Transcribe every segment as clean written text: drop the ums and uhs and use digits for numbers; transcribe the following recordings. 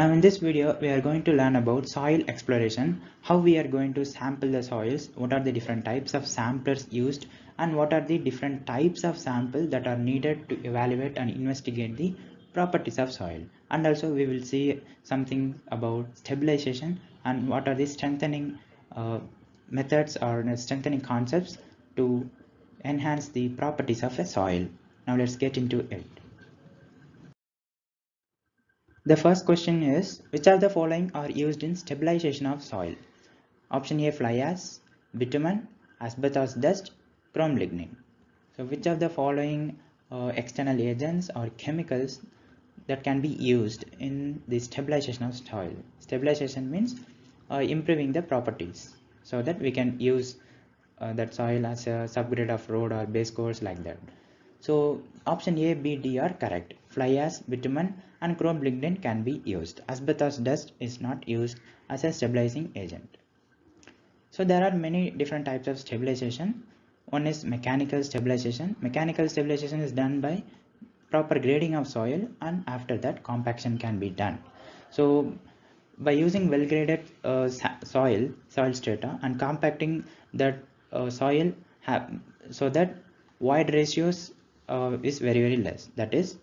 Now in this video we are going to learn about soil exploration, how we are going to sample the soils, what are the different types of samplers used, and what are the different types of sample that are needed to evaluate and investigate the properties of soil. And also we will see something about stabilization and what are the strengthening methods or strengthening concepts to enhance the properties of a soil. Now let's get into it. The first question is, which of the following are used in stabilization of soil? Option A, fly ash, bitumen, asbestos dust, chrome lignin. So which of the following external agents or chemicals that can be used in the stabilization of soil? Stabilization means improving the properties so that we can use that soil as a subgrade of road or base course like that. So option A, B, D are correct. Fly ash, bitumen and chrome lignin can be used. Asbestos dust is not used as a stabilizing agent. So there are many different types of stabilization. One is mechanical stabilization. Mechanical stabilization is done by proper grading of soil, and after that compaction can be done. So by using well graded soil strata and compacting that soil so that void ratios is very less, that is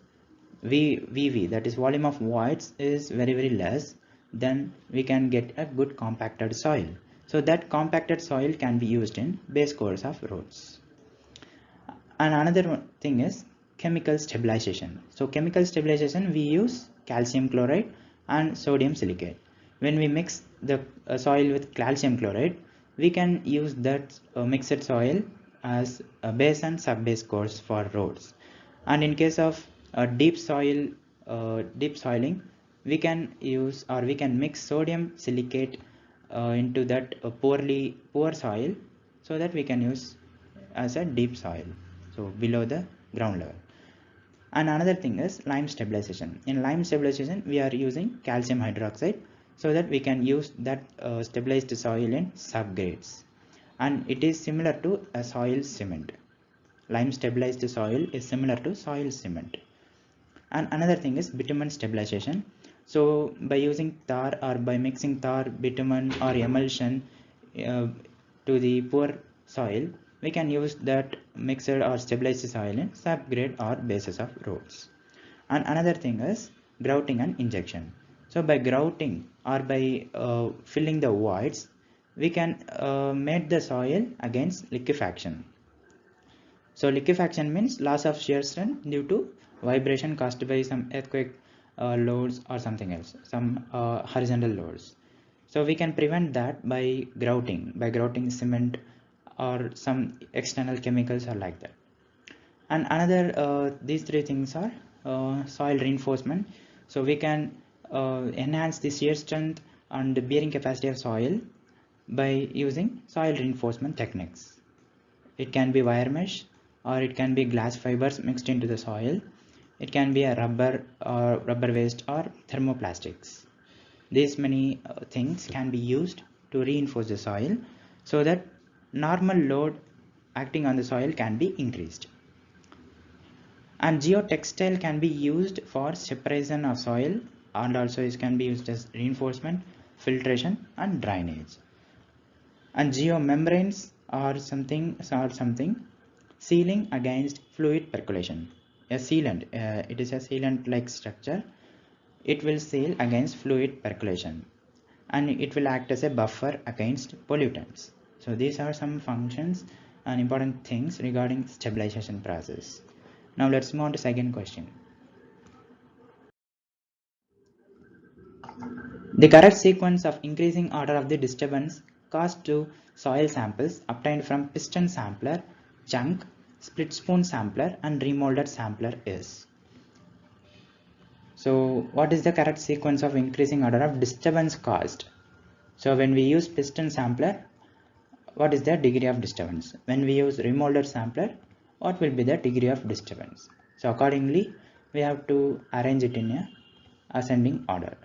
VV, that is volume of voids is very less, then we can get a good compacted soil. So that compacted soil can be used in base course of roads. And another thing is chemical stabilization. So chemical stabilization, we use calcium chloride and sodium silicate. When we mix the soil with calcium chloride, we can use that mixed soil as a base and sub-base course for roads. And in case of deep soiling, we can use or we can mix sodium silicate into that poor soil, so that we can use as a deep soil, so below the ground level. And another thing is lime stabilization. In lime stabilization, we are using calcium hydroxide so that we can use that stabilized soil in subgrades, and it is similar to a soil cement. Lime stabilized soil is similar to soil cement. And another thing is bitumen stabilization. So by using tar or by mixing tar, bitumen or emulsion to the poor soil, we can use that mixed or stabilized soil in subgrade or bases of roads. And another thing is grouting and injection. So by grouting or by filling the voids, we can mate the soil against liquefaction. So liquefaction means loss of shear strength due to vibration caused by some earthquake loads or something else, some horizontal loads. So we can prevent that by grouting cement or some external chemicals or like that. And another these three things are soil reinforcement. So we can enhance the shear strength and the bearing capacity of soil by using soil reinforcement techniques. It can be wire mesh, or it can be glass fibers mixed into the soil. It can be a rubber or rubber waste or thermoplastics. These many things can be used to reinforce the soil so that normal load acting on the soil can be increased. And geotextile can be used for separation of soil, and also it can be used as reinforcement, filtration and drainage. And geomembranes are something sealing against fluid percolation. A sealant, it is a sealant like structure. It will seal against fluid percolation, and it will act as a buffer against pollutants. So these are some functions and important things regarding stabilization process. Now let's move on to second question. The correct sequence of increasing order of the disturbance caused to soil samples obtained from piston sampler, chunk, split spoon sampler and remolded sampler is. So what is the correct sequence of increasing order of disturbance caused? So when we use piston sampler, what is the degree of disturbance? When we use remolded sampler, what will be the degree of disturbance? So accordingly, we have to arrange it in a ascending order.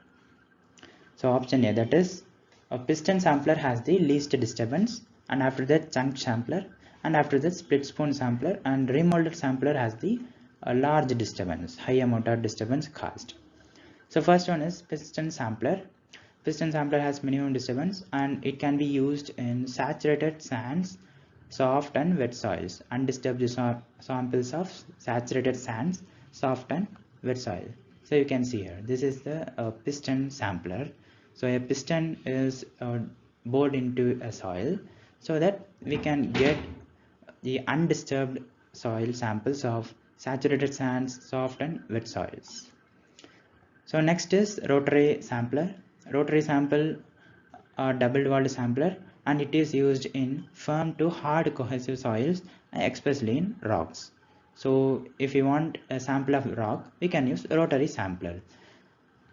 So option A, that is a piston sampler has the least disturbance, and after that chunk sampler, and after that split spoon sampler, and remolded sampler has the large disturbance, high amount of disturbance caused. So first one is piston sampler. Piston sampler has minimum disturbance and it can be used in saturated sands, soft and wet soils. Undisturbed samples of saturated sands, soft and wet soil. So you can see here, this is the piston sampler. So a piston is bored into a soil so that we can get the undisturbed soil samples of saturated sands, soft and wet soils. So next is rotary sampler. Rotary sample a double walled sampler, and it is used in firm to hard cohesive soils, especially in rocks. So if you want a sample of rock, we can use rotary sampler.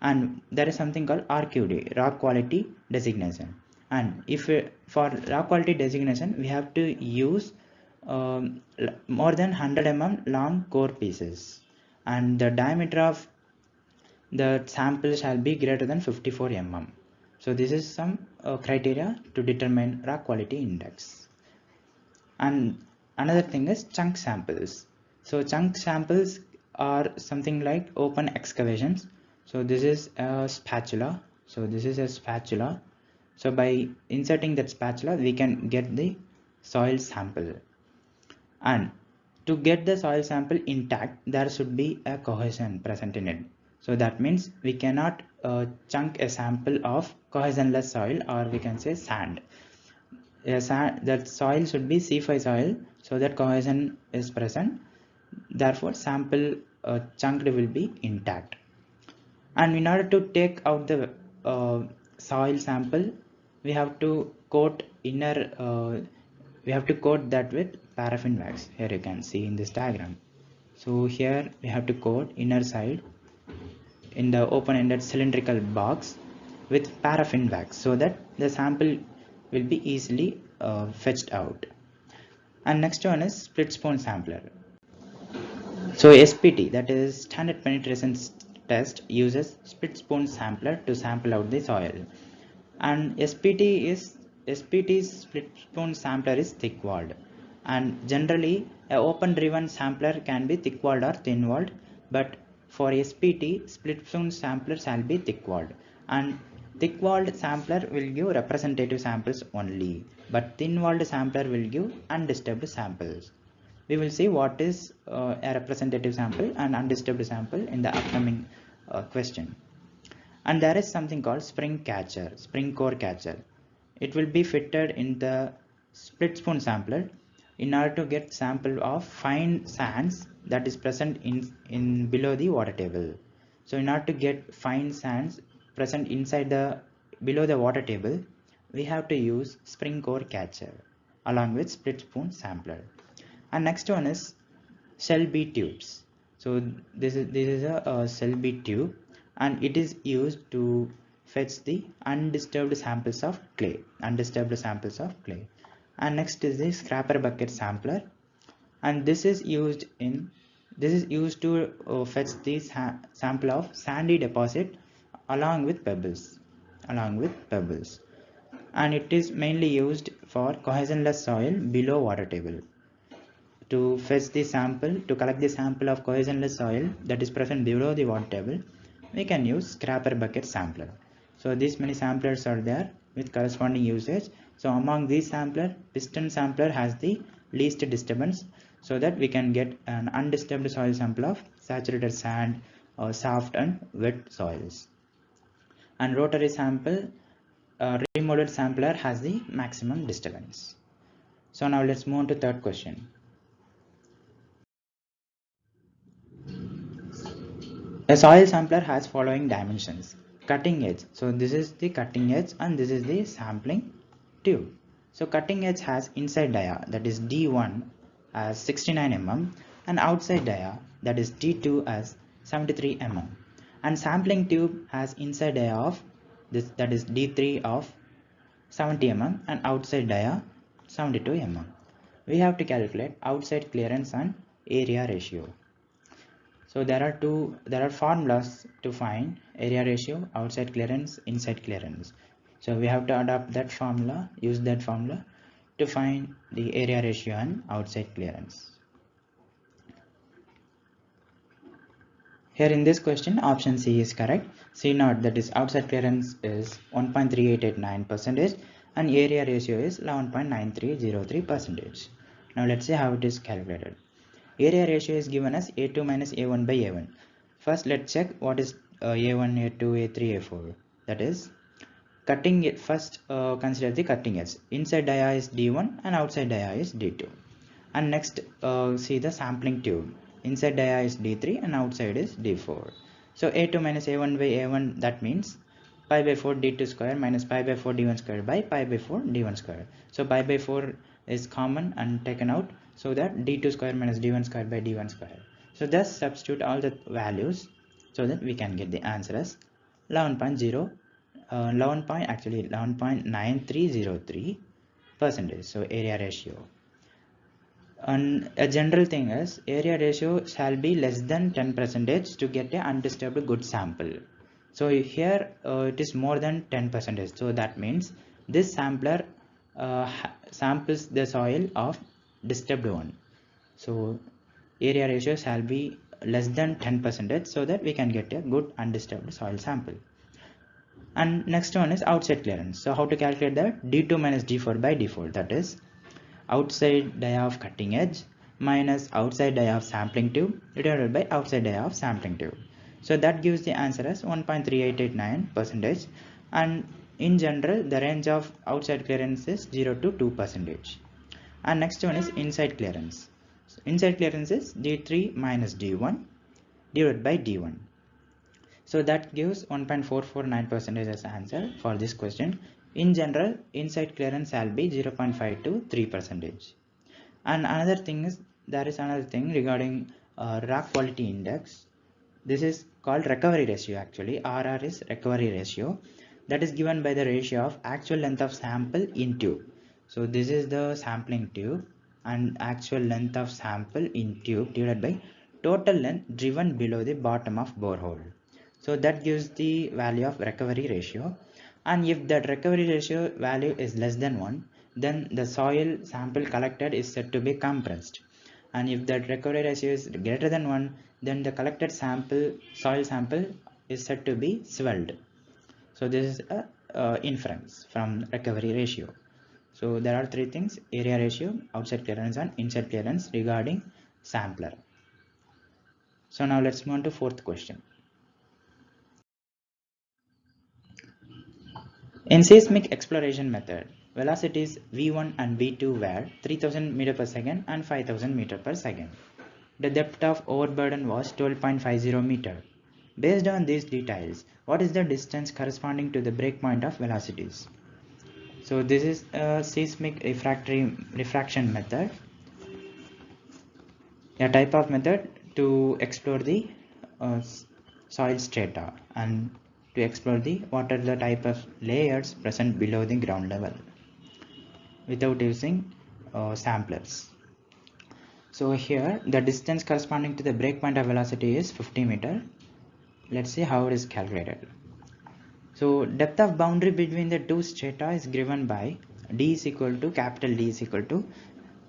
And there is something called RQD, rock quality designation. And if for rock quality designation, we have to use more than 100 mm long core pieces, and the diameter of the sample shall be greater than 54 mm. So this is some criteria to determine rock quality index. And another thing is chunk samples. So chunk samples are something like open excavations. So this is a spatula. So this is a spatula. So by inserting that spatula, we can get the soil sample. And to get the soil sample intact, there should be a cohesion present in it. So that means we cannot chunk a sample of cohesionless soil, or we can say sand. That soil should be C5 soil so that cohesion is present. Therefore sample chunked will be intact. And in order to take out the soil sample, we have to coat that with paraffin wax. Here you can see in this diagram. So here we have to coat inner side in the open-ended cylindrical box with paraffin wax so that the sample will be easily fetched out. And next one is split spoon sampler. So SPT, that is standard penetration test, uses split spoon sampler to sample out the soil. And SPT's split spoon sampler is thick walled, and generally a open driven sampler can be thick walled or thin walled, but for SPT split spoon sampler shall be thick walled. And thick walled sampler will give representative samples only, but thin walled sampler will give undisturbed samples. We will see what is a representative sample and undisturbed sample in the upcoming question. And there is something called spring core catcher. It will be fitted in the split spoon sampler in order to get sample of fine sands that is present in below the water table. So in order to get fine sands present inside the below the water table, we have to use spring core catcher along with split spoon sampler. And next one is Shelby tubes. So this is a Shelby tube, and it is used to fetch the undisturbed samples of clay. And next is the scraper bucket sampler, and this is used to fetch the sample of sandy deposit along with pebbles. And it is mainly used for cohesionless soil below water table. To collect the sample of cohesionless soil that is present below the water table, we can use scraper bucket sampler. So these many samplers are there with corresponding usage. So among these sampler, piston sampler has the least disturbance, so that we can get an undisturbed soil sample of saturated sand or soft and wet soils. And rotary remodeled sampler has the maximum disturbance. So now let's move on to third question. A soil sampler has following dimensions. Cutting edge. So this is the cutting edge and this is the sampling tube. So cutting edge has inside dia, that is D1, as 69 mm, and outside dia, that is D2, as 73 mm. And sampling tube has inside dia of this, that is D3, of 70 mm, and outside dia 72 mm. We have to calculate outside clearance and area ratio. So there are formulas to find area ratio, outside clearance, inside clearance. So we have to adopt that formula, use that formula to find the area ratio and outside clearance. Here in this question, option C is correct. C0, that is outside clearance, is 1.3889% and area ratio is 11.9303%. Now let's see how it is calculated. Area ratio is given as A2 minus A1 by A1. First let's check what is A1, A2, A3, A4. That is cutting it. First consider the cutting edge. Inside dia is D1 and outside dia is D2. And next see the sampling tube. Inside dia is D3 and outside is D4. So A2 minus A1 by A1, that means pi by 4 D2 square minus pi by 4 D1 square by pi by 4 D1 square. So pi by 4 is common and taken out, so that D2 square minus D1 square by D1 square. So thus substitute all the values so that we can get the answer as 11.9303%. So area ratio. And a general thing is area ratio shall be less than 10% to get a undisturbed good sample. So here it is more than 10%. So that means this sampler samples the soil of disturbed one. So area ratio shall be less than 10% so that we can get a good undisturbed soil sample. And next one is outside clearance. So how to calculate that? D2 minus D4 by D4, that is outside dia of cutting edge minus outside dia of sampling tube divided by outside dia of sampling tube. So that gives the answer as 1.3889%, and in general the range of outside clearance is 0 to 2%. And next one is inside clearance. So inside clearance is D3 minus D1 divided by D1. So that gives 1.449% as answer for this question. In general, inside clearance shall be 0.5 to 3%. And another thing is, there is another thing regarding rock quality index. This is called recovery ratio actually. RR is recovery ratio. That is given by the ratio of actual length of sample in tube. So this is the sampling tube, and actual length of sample in tube divided by total length driven below the bottom of borehole. So that gives the value of recovery ratio. And if that recovery ratio value is less than 1, then the soil sample collected is said to be compressed. And if that recovery ratio is greater than 1, then the collected soil sample is said to be swelled. So this is a inference from recovery ratio. So there are three things: area ratio, outside clearance and inside clearance regarding sampler. So now let's move on to fourth question. In seismic exploration method, velocities V1 and V2 were 3000 meter per second and 5000 meter per second. The depth of overburden was 12.50 meter. Based on these details, what is the distance corresponding to the breakpoint of velocities? So this is a seismic refraction method, a type of method to explore the soil strata and to explore what are the type of layers present below the ground level without using samplers. So here the distance corresponding to the breakpoint of velocity is 50 meter. Let's see how it is calculated. So depth of boundary between the two strata is given by D is equal to capital D is equal to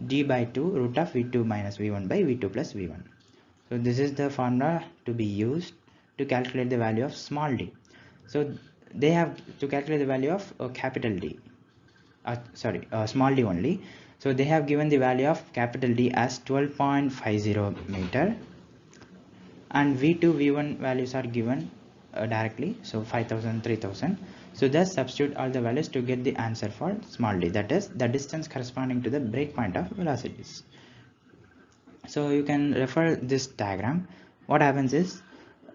D by 2 root of V2 minus V1 by V2 plus V1. So this is the formula to be used to calculate the value of small d. So they have to calculate the value of capital D, small d only. So they have given the value of capital D as 12.50 meter, and V2 V1 values are given directly, so 5000, 3000. So just substitute all the values to get the answer for small d, that is the distance corresponding to the breakpoint of velocities. So you can refer this diagram. What happens is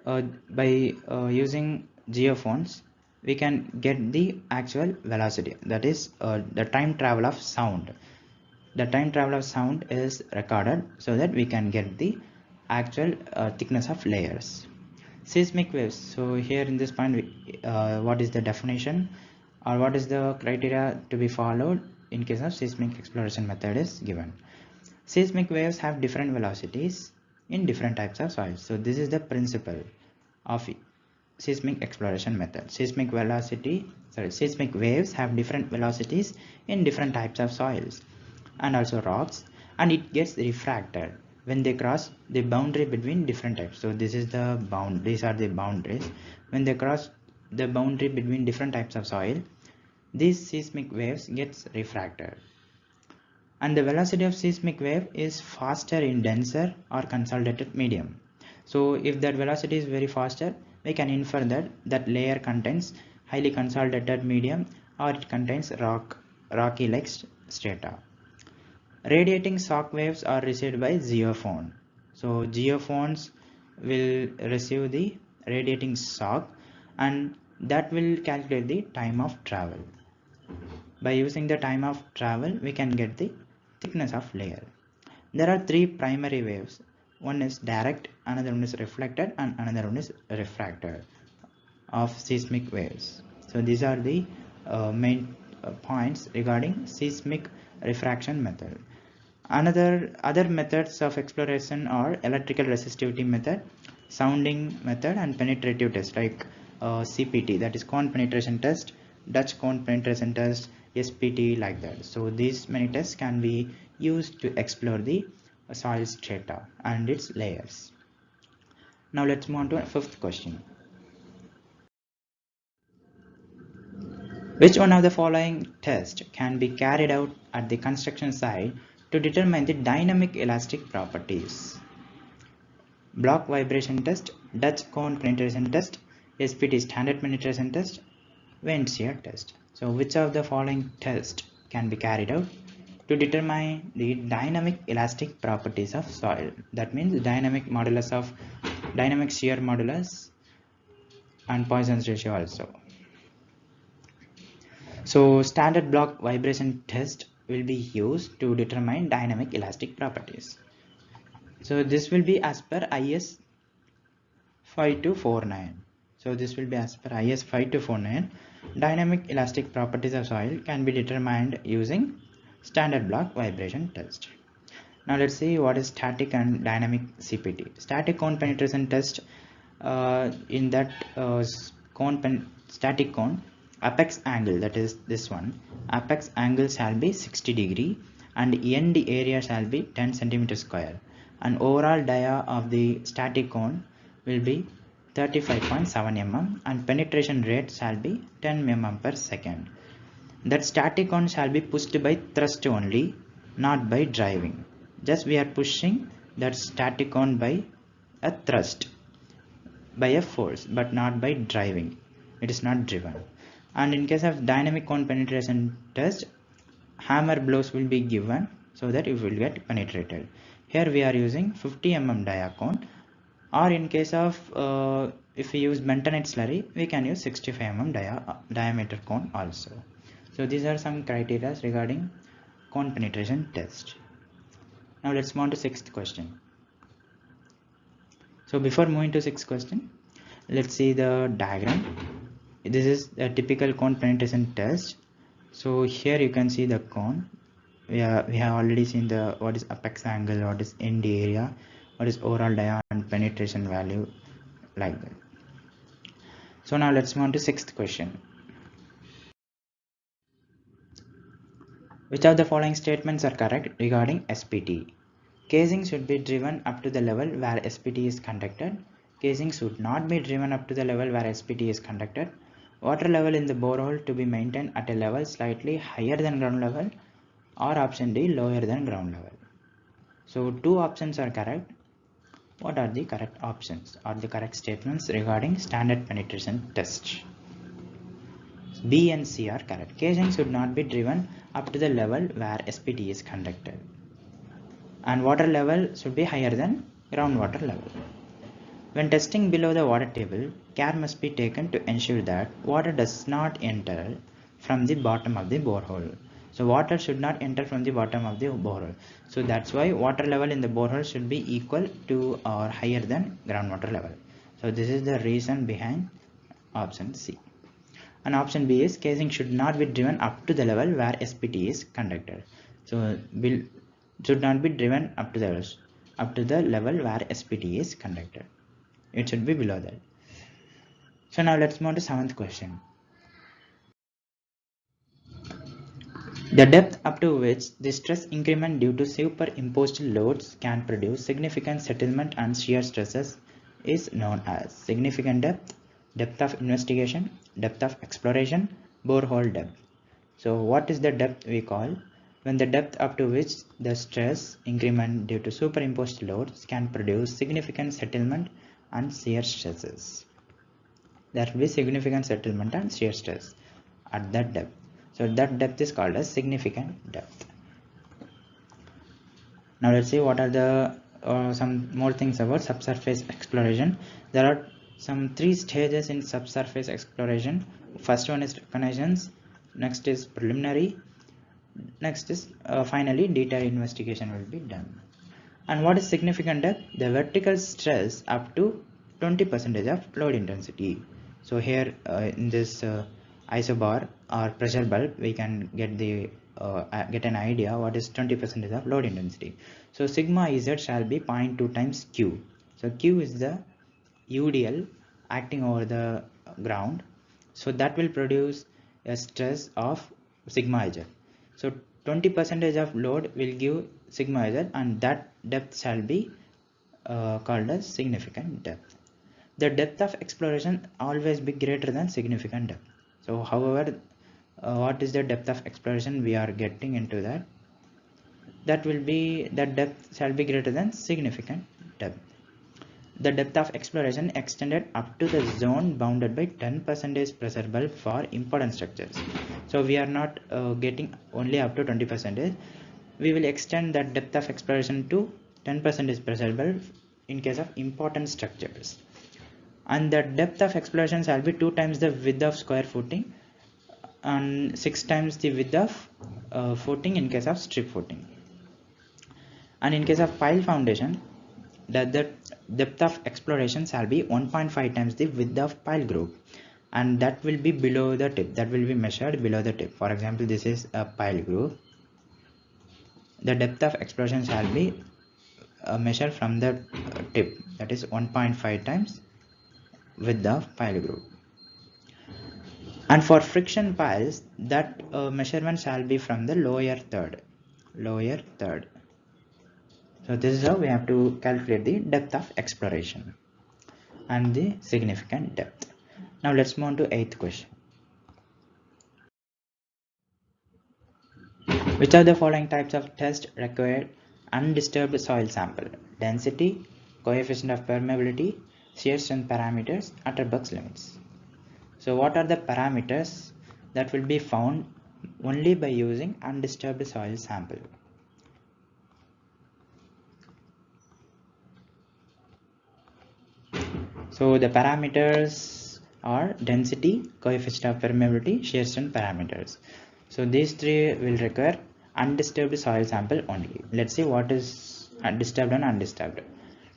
by using geophones we can get the actual velocity, that is the time travel of sound. The time travel of sound is recorded so that we can get the actual thickness of layers. Seismic waves. So here in this point what is the definition or what is the criteria to be followed in case of seismic exploration method is given. Seismic waves have different velocities in different types of soils. So this is the principle of seismic exploration method. Seismic waves have different velocities in different types of soils and also rocks, and it gets refracted. when they cross the boundary between different types. So this is the bound, these are the boundaries. When they cross the boundary between different types of soil, these seismic waves gets refracted. And the velocity of seismic wave is faster in denser or consolidated medium. So if that velocity is very faster, we can infer that that layer contains highly consolidated medium, or it contains rocky like strata. Radiating shock waves are received by geophone. So geophones will receive the radiating shock, and that will calculate the time of travel. By using the time of travel, we can get the thickness of layer. There are three primary waves. One is direct, another one is reflected, and another one is refracted of seismic waves. So these are the main points regarding seismic refraction method. Other methods of exploration are electrical resistivity method, sounding method, and penetrative test, like CPT, that is cone penetration test, Dutch cone penetration test, SPT, like that. So these many tests can be used to explore the soil strata and its layers. Now let's move on to a fifth question. Which one of the following tests can be carried out at the construction site to determine the dynamic elastic properties? Block vibration test, Dutch cone penetration test, SPT standard penetration test, wind shear test. So which of the following tests can be carried out to determine the dynamic elastic properties of soil? That means dynamic shear modulus and Poisson's ratio also. So standard block vibration test will be used to determine dynamic elastic properties. So this will be as per IS 5249. So this will be as per IS 5249. Dynamic elastic properties of soil can be determined using standard block vibration test. Now let's see what is static and dynamic CPT. Static cone penetration test, in that static cone, apex angle, that is this one, apex angle shall be 60 degree and end area shall be 10 centimeter square, and overall dia of the static cone will be 35.7 mm and penetration rate shall be 10 mm per second. That static cone shall be pushed by thrust only, not by driving. Just we are pushing that static cone by a thrust, by a force, but not by driving. It is not driven. And in case of dynamic cone penetration test, hammer blows will be given so that it will get penetrated. Here we are using 50 mm dia cone, or in case of if we use bentonite slurry, we can use 65 mm diameter cone also. So these are some criteria regarding cone penetration test. Now let's move on to sixth question. So before moving to sixth question, let's see the diagram. This is a typical cone penetration test. So here you can see the cone. We have already seen what is apex angle, what is end area, what is overall dia and penetration value, like that. So now let's move on to sixth question. Which of the following statements are correct regarding SPT? Casing should be driven up to the level where SPT is conducted. Casing should not be driven up to the level where SPT is conducted. Water level in the borehole to be maintained at a level slightly higher than ground level, or option D, lower than ground level. So two options are correct. What are the correct options or the correct statements regarding standard penetration test? B and C are correct. Casing should not be driven up to the level where SPT is conducted, and water level should be higher than groundwater level. When testing below the water table, care must be taken to ensure that water does not enter from the bottom of the borehole. So water should not enter from the bottom of the borehole. So that's why water level in the borehole should be equal to or higher than groundwater level. So this is the reason behind option C. And option B is casing should not be driven up to the level where SPT is conducted. So should not be driven up to the level where SPT is conducted. It should be below that. So now let's move on to seventh question. The depth up to which the stress increment due to superimposed loads can produce significant settlement and shear stresses is known as significant depth, depth of investigation, depth of exploration, borehole depth. So what is the depth we call? When the depth up to which the stress increment due to superimposed loads can produce significant settlement and shear stresses. There will be significant settlement and shear stress at that depth. So that depth is called as significant depth. Now let's see what are the some more things about subsurface exploration. There are some 3 stages in subsurface exploration. First one is reconnaissance, next is preliminary, next is finally detailed investigation will be done. And what is significant depth? The vertical stress up to 20% of load intensity. So here in this isobar or pressure bulb, we can get the get an idea what is 20% of load intensity. So sigma Z shall be 0.2 times Q. So Q is the UDL acting over the ground. So that will produce a stress of sigma Z. So 20% of load will give sigma Z, and that depth shall be called as significant depth. The depth of exploration always be greater than significant depth. So however, what is the depth of exploration we are getting into that? That will be, that depth shall be greater than significant depth. The depth of exploration extended up to the zone bounded by 10% pressure bulb for important structures. So we are not getting only up to 20%. We will extend that depth of exploration to 10% pressure bulb in case of important structures. And the depth of exploration shall be 2 times the width of square footing and 6 times the width of footing in case of strip footing. And in case of pile foundation, the depth of exploration shall be 1.5 times the width of pile group, and that will be below the tip. That will be measured below the tip. For example, this is a pile group. The depth of exploration shall be measured from the tip, that is 1.5 times width of pile group. And for friction piles, that measurement shall be from the lower third. So this is how we have to calculate the depth of exploration and the significant depth. Now let's move on to 8th question. Which of the following types of test require undisturbed soil sample? Density, coefficient of permeability, shear strength parameters, Atterbuck's limits. So what are the parameters that will be found only by using undisturbed soil sample? So the parameters are density, coefficient of permeability, shear strength parameters. So these 3 will require undisturbed soil sample only. Let's see what is disturbed and undisturbed.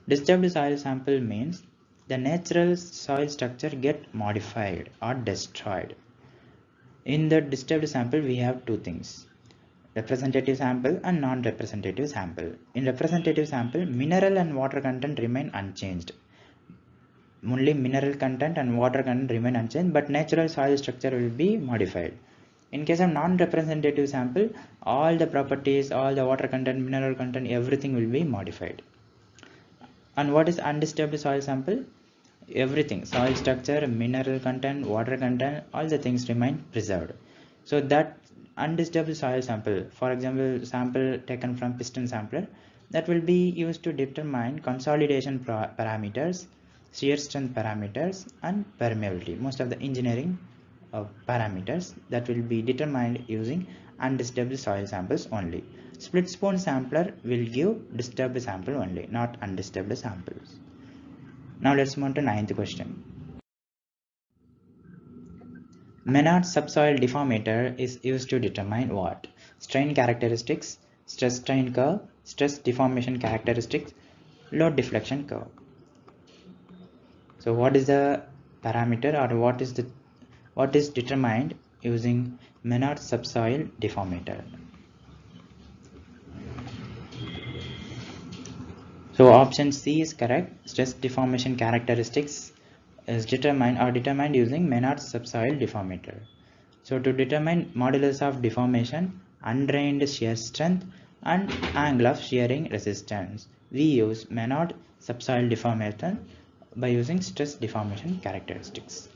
Disturbed soil sample means the natural soil structure get modified or destroyed. In the disturbed sample, we have 2 things: representative sample and non-representative sample. In representative sample, mineral and water content remain unchanged. Only mineral content and water content remain unchanged, but natural soil structure will be modified. In case of non-representative sample, all the properties, all the water content, mineral content, everything will be modified. And what is undisturbed soil sample? Everything, soil structure, mineral content, water content, all the things remain preserved. So that undisturbed soil sample, for example, sample taken from piston sampler, that will be used to determine consolidation parameters, shear strength parameters, and permeability. Most of the engineering parameters that will be determined using undisturbed soil samples only. Split spoon sampler will give disturbed sample only, not undisturbed samples. Now let's move on to 9th question. Menard subsoil deformator is used to determine what? Strain characteristics, stress strain curve, stress deformation characteristics, load deflection curve. So what is the parameter, or what is determined using Menard subsoil deformator? So option C is correct. Stress deformation characteristics is determined using Menard subsoil deformator. So to determine modulus of deformation, undrained shear strength, and angle of shearing resistance. We use Menard subsoil deformator by using stress deformation characteristics.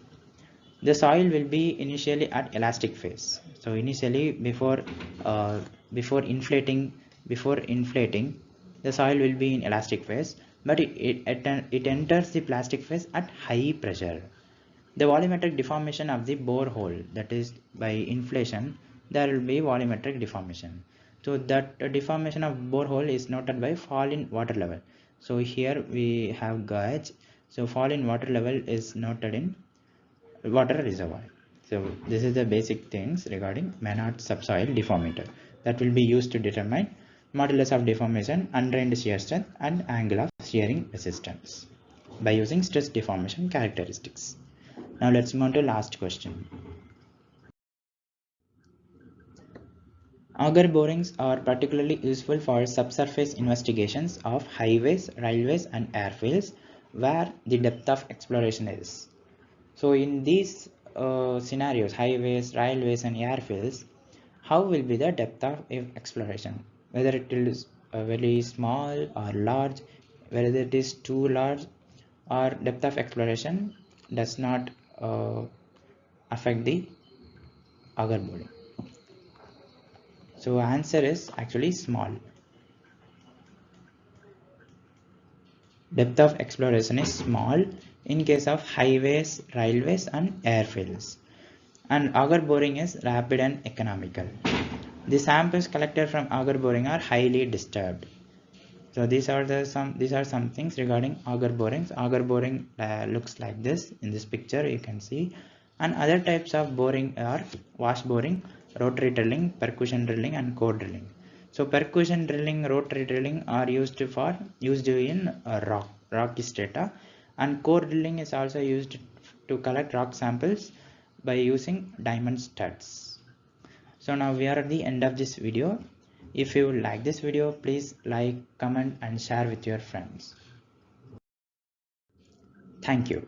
The soil will be initially at elastic phase. So initially before inflating the soil will be in elastic phase, but it enters the plastic phase at high pressure. The volumetric deformation of the borehole, that is by inflation, there will be volumetric deformation. So that deformation of borehole is noted by fall in water level. So here we have gauge. So fall in water level is noted in water reservoir. So this is the basic things regarding Menard subsoil deformator that will be used to determine modulus of deformation, undrained shear strength, and angle of shearing resistance by using stress deformation characteristics. Now let's move on to last question. Auger borings are particularly useful for subsurface investigations of highways, railways, and airfields where the depth of exploration is. So in these scenarios, highways, railways, and airfields, how will be the depth of exploration? Whether it is very small or large, whether it is too large, or depth of exploration does not affect the auger boring. So answer is actually small. Depth of exploration is small in case of highways, railways, and airfields. And auger boring is rapid and economical. The samples collected from auger boring are highly disturbed. So these are some things regarding auger borings. Auger boring looks like this. In this picture you can see. And other types of boring are wash boring, rotary drilling, percussion drilling, and core drilling. So percussion drilling, rotary drilling are used in rocky strata, and core drilling is also used to collect rock samples by using diamond studs. So now we are at the end of this video. If you like this video, please like, comment, and share with your friends. Thank you.